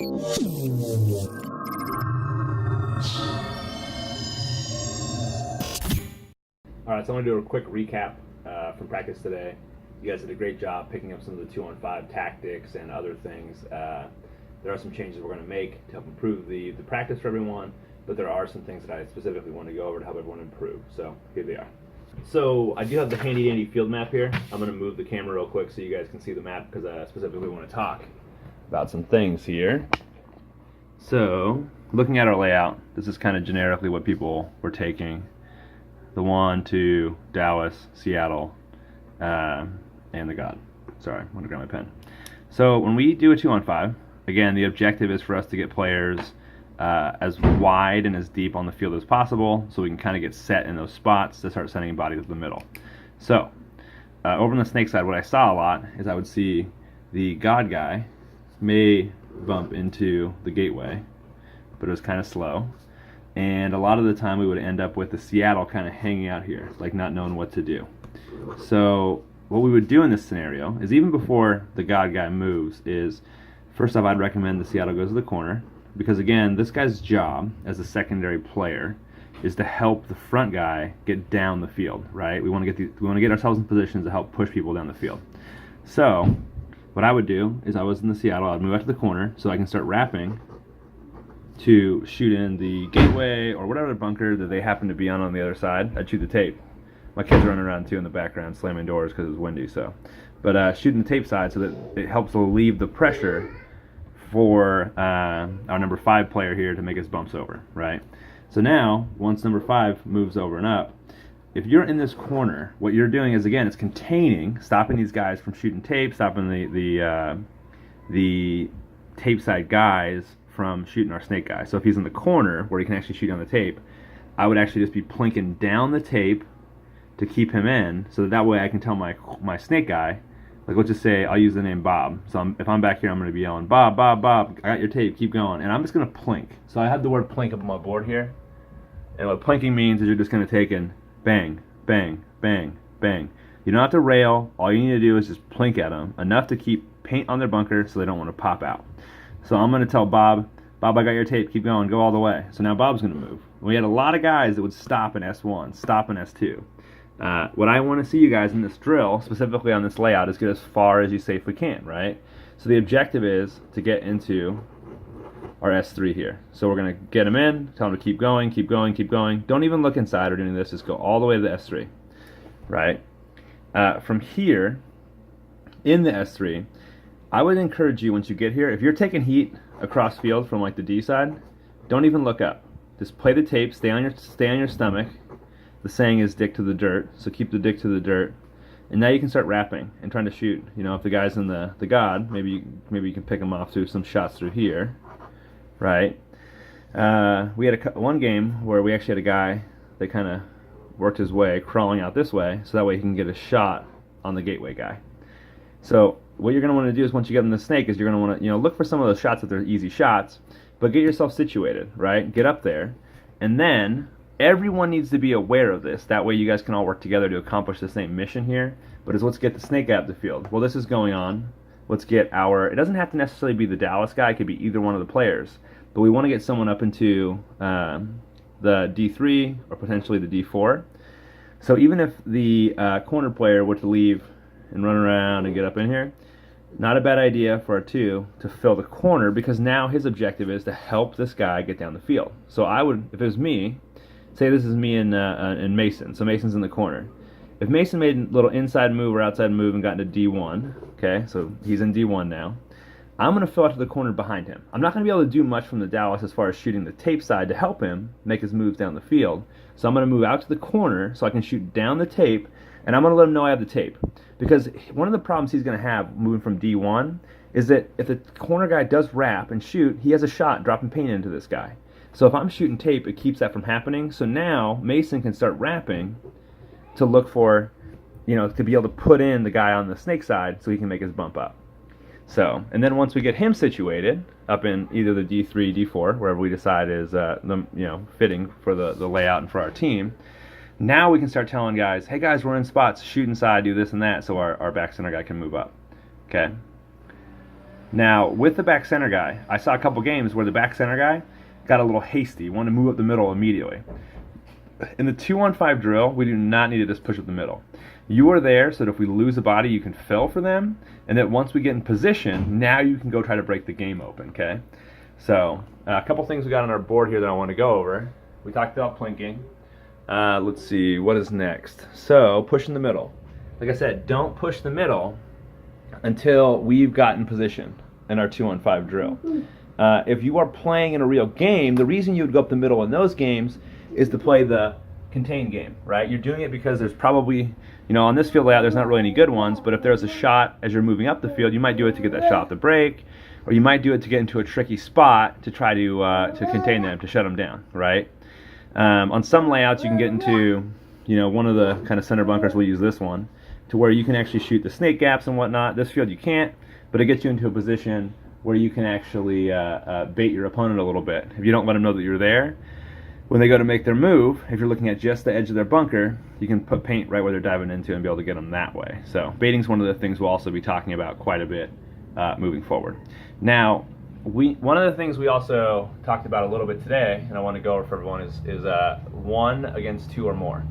All right, so I'm going to do a quick recap from practice today. You guys did a great job picking up some of the 2-on-5 tactics and other things. There are some changes we're going to make to help improve the practice for everyone, but there are some things that I specifically want to go over to help everyone improve. So here they are. So I do have the handy dandy field map here. I'm going to move the camera real quick so you guys can see the map because I specifically want to talk about some things here. So looking at our layout, this is kind of generically what people were taking. The 1, 2, Dallas, Seattle, and the God. Sorry, I'm going to grab my pen. So when we do a 2-on-5, again, the objective is for us to get players as wide and as deep on the field as possible so we can kind of get set in those spots to start sending bodies to the middle. So over on the snake side, what I saw a lot is I would see the God guy may bump into the gateway, but it was kind of slow. And a lot of the time we would end up with the Seattle kind of hanging out here, like not knowing what to do. So what we would do in this scenario is, even before the God guy moves, is first off I'd recommend the Seattle goes to the corner, because again, this guy's job as a secondary player is to help the front guy get down the field, right? We want to get ourselves in positions to help push people down the field. So what I would do is, I was in the Seattle, I'd move out to the corner so I can start wrapping to shoot in the gateway or whatever bunker that they happen to be on the other side. I'd shoot the tape. My kids are running around too in the background slamming doors because it's windy. But shooting the tape side so that it helps relieve the pressure for our number 5 player here to make his bumps over, right? So now, once number 5 moves over and up, if you're in this corner, what you're doing is, again, it's containing, stopping these guys from shooting tape, stopping the tape side guys from shooting our snake guy. So if he's in the corner where he can actually shoot on the tape, I would actually just be plinking down the tape to keep him in, so that way I can tell my snake guy, like, let's just say I'll use the name Bob. So if I'm back here, I'm going to be yelling, Bob, Bob, Bob, I got your tape, keep going. And I'm just going to plink. So I have the word plink up on my board here. And what plinking means is you're just going to take in bang, bang, bang, bang. You don't have to rail. All you need to do is just plink at them, enough to keep paint on their bunker so they don't want to pop out. So I'm going to tell Bob, I got your tape, keep going, go all the way. So now Bob's going to move. We had a lot of guys that would stop in S1, stop in S2. What I want to see you guys in this drill, specifically on this layout, is get as far as you safely can, right? So the objective is to get into our S3 here. So we're going to get them in, tell them to keep going, keep going, keep going. Don't even look inside or doing this, just go all the way to the S3, right? From here, in the S3, I would encourage you, once you get here, if you're taking heat across field from like the D side, don't even look up. Just play the tape, stay on your stomach. The saying is dick to the dirt, so keep the dick to the dirt. And now you can start wrapping and trying to shoot. You know, if the guy's in the God, maybe you can pick him off through some shots through here, right? We had one game where we actually had a guy that kind of worked his way, crawling out this way, so that way he can get a shot on the gateway guy. So what you're going to want to do is, once you get in the snake, is you're going to want to, look for some of those shots that they're easy shots, but get yourself situated, right? Get up there, and then everyone needs to be aware of this. That way you guys can all work together to accomplish the same mission here. But let's get the snake out of the field. Well, this is going on. Let's get it doesn't have to necessarily be the Dallas guy. It could be either one of the players. But we want to get someone up into the D3 or potentially the D4. So even if the corner player were to leave and run around and get up in here, not a bad idea for a 2 to fill the corner, because now his objective is to help this guy get down the field. So I would, if it was me, say this is me and Mason. So Mason's in the corner. If Mason made a little inside move or outside move and got into D1, okay, so he's in D1 now, I'm going to fill out to the corner behind him. I'm not going to be able to do much from the Dallas as far as shooting the tape side to help him make his moves down the field. So I'm going to move out to the corner so I can shoot down the tape, and I'm going to let him know I have the tape. Because one of the problems he's going to have moving from D1 is that if the corner guy does wrap and shoot, he has a shot dropping paint into this guy. So if I'm shooting tape, it keeps that from happening. So now Mason can start wrapping to look for, to be able to put in the guy on the snake side so he can make his bump up. So, and then once we get him situated up in either the D3, D4, wherever we decide is fitting for the layout and for our team, now we can start telling guys, hey guys, we're in spots, shoot inside, do this and that, so our back center guy can move up. Okay? Now, with the back center guy, I saw a couple games where the back center guy got a little hasty, wanted to move up the middle immediately. In the 2-on-5 drill, we do not need to just push up the middle. You are there so that if we lose a body, you can fill for them, and that once we get in position, now you can go try to break the game open, okay? So, a couple things we got on our board here that I want to go over. We talked about plinking. Let's see, what is next? So, push in the middle. Like I said, don't push the middle until we've gotten position in our 2-on-5 drill. If you are playing in a real game, the reason you would go up the middle in those games is to play the contain game, right? You're doing it because there's probably, on this field layout, there's not really any good ones, but if there's a shot as you're moving up the field, you might do it to get that shot off the break, or you might do it to get into a tricky spot to try to contain them, to shut them down, right? On some layouts, you can get into, one of the kind of center bunkers, we'll use this one, to where you can actually shoot the snake gaps and whatnot. This field you can't, but it gets you into a position where you can actually bait your opponent a little bit. If you don't let them know that you're there, when they go to make their move, if you're looking at just the edge of their bunker, you can put paint right where they're diving into and be able to get them that way. So baiting is one of the things we'll also be talking about quite a bit moving forward. Now, one of the things we also talked about a little bit today, and I want to go over for everyone, is 1 against 2 or more.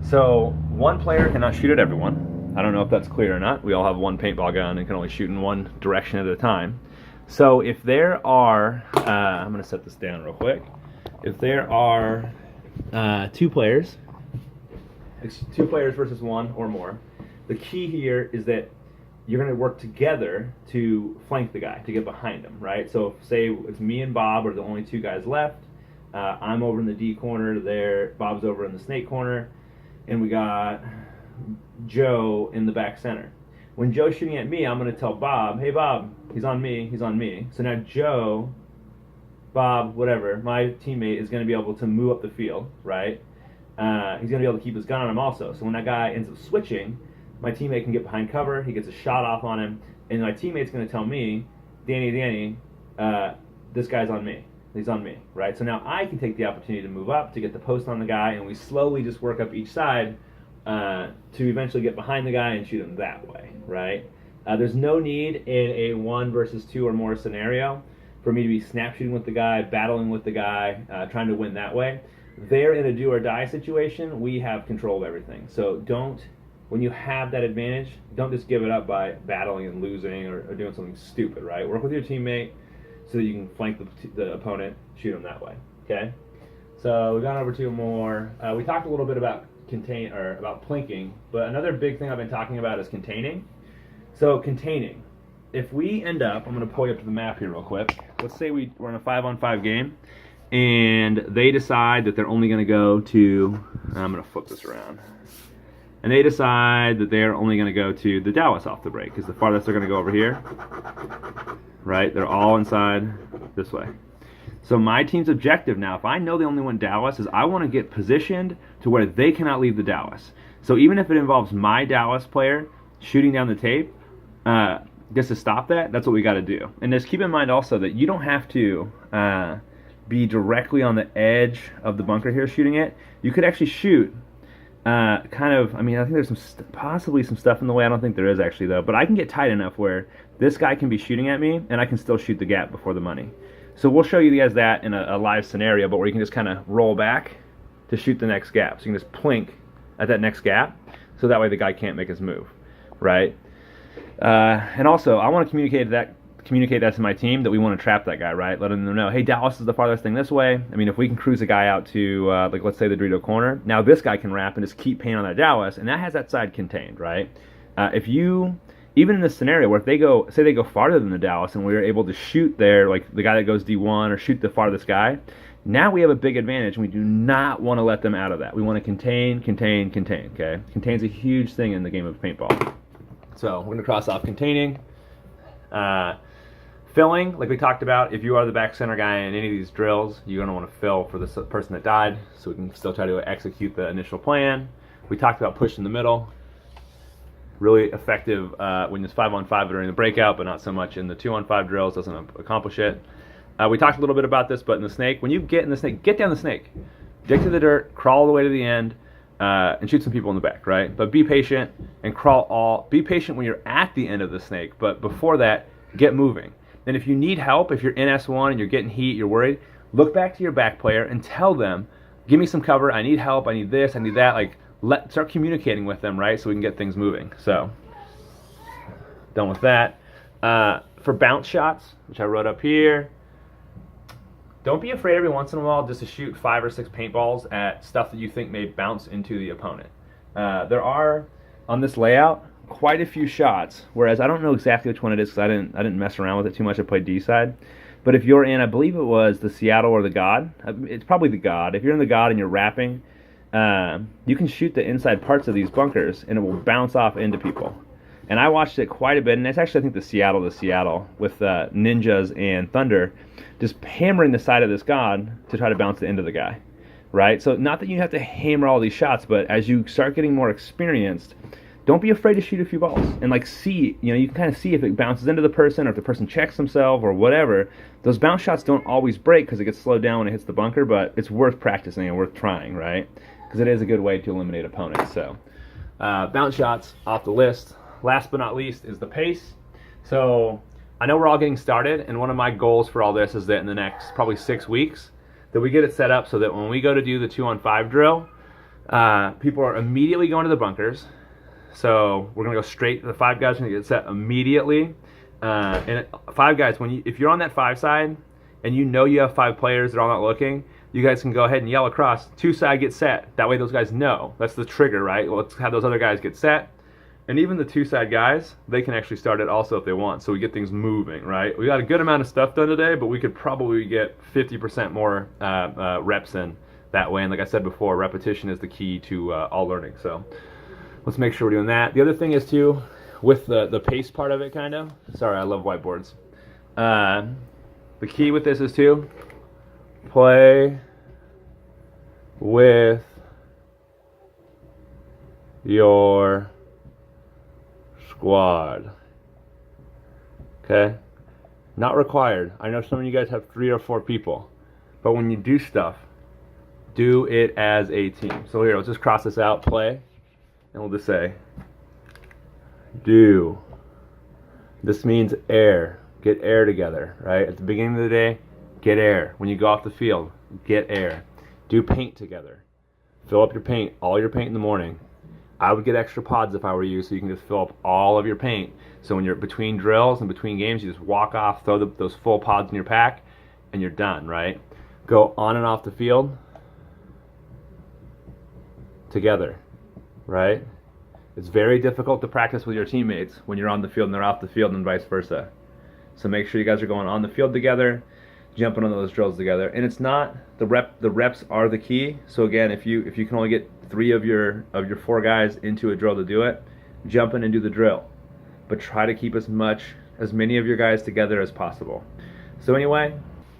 So one player cannot shoot at everyone. I don't know if that's clear or not. We all have one paintball gun and can only shoot in one direction at a time. So if there are, I'm going to set this down real quick. If there are 2 players versus 1 or more, the key here is that you're going to work together to flank the guy, to get behind him, right? So if, say it's me and Bob are the only 2 guys left, I'm over in the D corner, Bob's over in the snake corner, and we got Joe in the back center. When Joe's shooting at me, I'm going to tell Bob, hey Bob, he's on me, he's on me. So now Joe, Bob, whatever, my teammate is going to be able to move up the field, right? He's going to be able to keep his gun on him also. So when that guy ends up switching, my teammate can get behind cover, he gets a shot off on him, and my teammate's going to tell me, Danny, this guy's on me. He's on me, right? So now I can take the opportunity to move up, to get the post on the guy, and we slowly just work up each side to eventually get behind the guy and shoot him that way, right? There's no need in a 1 versus 2 or more scenario for me to be snap shooting with the guy, battling with the guy, trying to win that way. There, in a do or die situation, we have control of everything. So when you have that advantage, don't just give it up by battling and losing or doing something stupid, right? Work with your teammate so that you can flank the opponent, shoot them that way, okay? So we've gone over 2 more. We talked a little bit about about plinking, but another big thing I've been talking about is containing. So containing. If we end up, I'm going to pull you up to the map here real quick. Let's say we're in a 5-on-5 game, and they decide that they're only going to go to, I'm going to flip this around, and they decide that they're only going to go to the Dallas off the break, because the farthest they're going to go over here, right? They're all inside this way. So my team's objective now, if I know they only want Dallas, is I want to get positioned to where they cannot leave the Dallas. So even if it involves my Dallas player shooting down the tape, just to stop that, that's what we got to do. And just keep in mind also that you don't have to be directly on the edge of the bunker here shooting it. You could actually shoot I think there's possibly some stuff in the way. I don't think there is actually though, but I can get tight enough where this guy can be shooting at me and I can still shoot the gap before the money. So we'll show you guys that in a live scenario, but where you can just kind of roll back to shoot the next gap. So you can just plink at that next gap, so that way the guy can't make his move, right? And also, I want to communicate that to my team that we want to trap that guy, right? Letting them know, hey, Dallas is the farthest thing this way. I mean, if we can cruise a guy out to, like, let's say the Dorito corner, now this guy can wrap and just keep paint on that Dallas, and that has that side contained, right? Even in this scenario where if they go farther than the Dallas and we're able to shoot there, like the guy that goes D1 or shoot the farthest guy, now we have a big advantage, and we do not want to let them out of that. We want to contain, okay? Contain's a huge thing in the game of paintball. So we're going to cross off containing. Filling, like we talked about, if you are the back center guy in any of these drills, you're going to want to fill for the person that died, so we can still try to execute the initial plan. We talked about push in the middle. Really effective when it's 5-on-5 during the breakout, but not so much in the 2-on-5 drills, doesn't accomplish it. We talked a little bit about this, but in the snake, when you get in the snake, get down the snake. Dig to the dirt, crawl all the way to the end, and shoot some people in the back, right? But be patient and be patient when you're at the end of the snake, but before that, get moving. And if you need help, if you're in S1 and you're getting heat, you're worried, look back to your back player and tell them, give me some cover, I need help, I need this, I need that. Like, start communicating with them, right, so we can get things moving. So, done with that. For bounce shots, which I wrote up here, don't be afraid every once in a while just to shoot 5 or 6 paintballs at stuff that you think may bounce into the opponent. There are, on this layout, quite a few shots, whereas I don't know exactly which one it is because I didn't mess around with it too much. I played D-side. But if you're in, I believe it was the Seattle or the God. It's probably the God. If you're in the God and you're wrapping, you can shoot the inside parts of these bunkers and it will bounce off into people. And I watched it quite a bit, and it's actually, I think, the Seattle with Ninjas and Thunder just hammering the side of this God to try to bounce it into the guy, right? So not that you have to hammer all these shots, but as you start getting more experienced, don't be afraid to shoot a few balls and like see, you can kind of see if it bounces into the person or if the person checks themselves or whatever. Those bounce shots don't always break because it gets slowed down when it hits the bunker, but it's worth practicing and worth trying, right? Because it is a good way to eliminate opponents. So bounce shots off the list. Last but not least is the pace. So I know we're all getting started, and one of my goals for all this is that in the next probably 6 weeks that we get it set up so that when we go to do the 2-on-5 drill, people are immediately going to the bunkers. So we're going to go straight to the 5 guys. We're going to get set immediately. And 5 guys, if you're on that 5 side and you know you have 5 players that are all not looking, you guys can go ahead and yell across, 2 side get set. That way those guys know. That's the trigger, right? Well, let's have those other guys get set. And even the 2 side guys, they can actually start it also if they want. So we get things moving, right? We got a good amount of stuff done today, but we could probably get 50% more reps in that way. And like I said before, repetition is the key to all learning. So let's make sure we're doing that. The other thing is too, with the pace part of it, kind of. Sorry, I love whiteboards. The key with this is to play with your squad. Okay? Not required. I know some of you guys have 3 or 4 people, but when you do stuff, do it as a team. So here, let's just cross this out, play, and we'll just say, do. This means air. Get air together, right? At the beginning of the day, get air. When you go off the field, get air. Do paint together. Fill up your paint, all your paint in the morning. I would get extra pods if I were you, so you can just fill up all of your paint. So when you're between drills and between games, you just walk off, throw those full pods in your pack, and you're done, right? Go on and off the field together, right? It's very difficult to practice with your teammates when you're on the field and they're off the field and vice versa. So make sure you guys are going on the field together, jumping on those drills together. And it's not the reps are the key. So again, if you can only get 3 of your 4 guys into a drill to do it, jump in and do the drill. But try to keep as many of your guys together as possible. So anyway,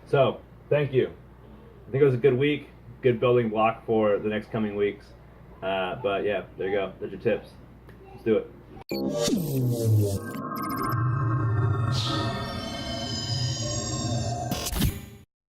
thank you. I think it was a good week, good building block for the next coming weeks. But yeah, there you go. There's your tips. Let's do it.